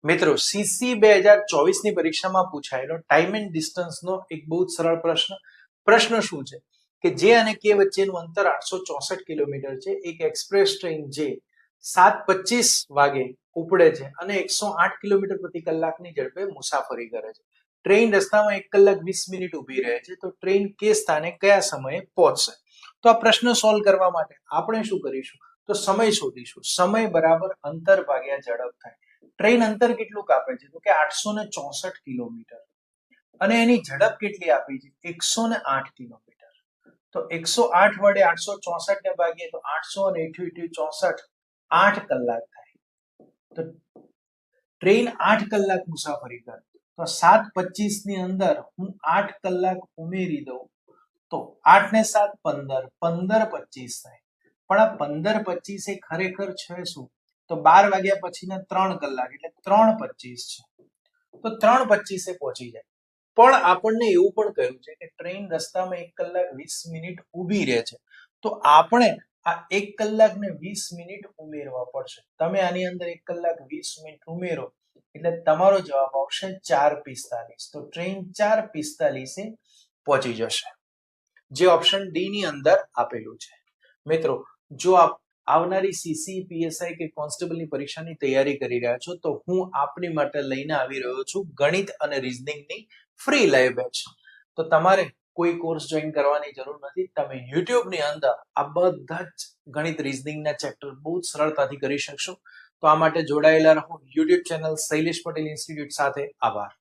મિત્રો સીસી 2024 ની પરીક્ષામાં પૂછાયેલો ટાઈમ એન્ડ ડિસ્ટન્સ નો એક બહુ જ સરળ પ્રશ્ન શું છે કે જે અને કે વચ્ચેનું અંતર 864 કિલોમીટર છે. એક એક્સપ્રેસ ટ્રેન જે 7:25 વાગે ઉપડે છે અને 108 કિલોમીટર પ્રતિ કલાકની ઝડપે મુસાફરી કરે છે. ટ્રેન રસ્તામાં 1 કલાક 20 મિનિટ ઊભી રહે છે, તો ટ્રેન કે સ્થાને કયા સમયે પહોંચશે? તો આ પ્રશ્ન સોલ્વ કરવા માટે આપણે શું કરીશું? તો સમય શોધીશું. સમય બરાબર અંતર ભાગ્યા ઝડપ થાય. ટ્રેન અંતર કેટલું કાપે છે? તો કે 864 કિલોમીટર. અને એની ઝડપ કેટલી આપી છે? 108 કિલોમીટર. તો 108 વડે 864 ને ભાગીએ તો 800 અને 64 8 કલાક થાય. તો ટ્રેન 8 કલાક મુસાફરી કરે. તો 7:25 ની અંદર હું 8 કલાક ઉમેરી દઉં તો 8 ને 7 15 15:25 થાય. પણ આ 15:25 એ ખરેખર છે શું? તો 12 વાગ્યા પછીના 3 કલાક એટલે 3:25 છે. તો 3:25 એ પહોંચી જાય. પણ આપણને એવું પણ કહ્યું છે કે ટ્રેન રસ્તામાં 1 કલાક 20 મિનિટ ઊભી રહે છે. તો આપણે આ 1 કલાક ને 20 મિનિટ ઉમેરવા પડશે. તમે આની અંદર 1 કલાક 20 મિનિટ ઉમેરો એટલે તમારો જવાબ આવશે 4:45. તો ટ્રેન 4:45 એ પહોંચી જશે, જે ઓપ્શન ડી ની અંદર આપેલું છે. મિત્રો, જો આપ આવનારી સીસી, પીએસઆઈ કે કોન્સ્ટેબલની પરીક્ષાની તૈયારી કરી રહ્યા છો તો હું આપની માટે લઈને આવી રહ્યો છું ગણિત અને રીઝનિંગની ફ્રી લાઈવ બેચ. તો તમારે કોઈ કોર્સ જોઈન કરવાની જરૂર નથી. તમે યુટ્યુબની અંદર આ બધા જ ગણિત રીઝનિંગના ચેપ્ટર બહુ જ સરળતાથી કરી શકશો. તો આ માટે જોડાયેલા રહો YouTube channel Shailesh Patel institute સાથે. આભાર.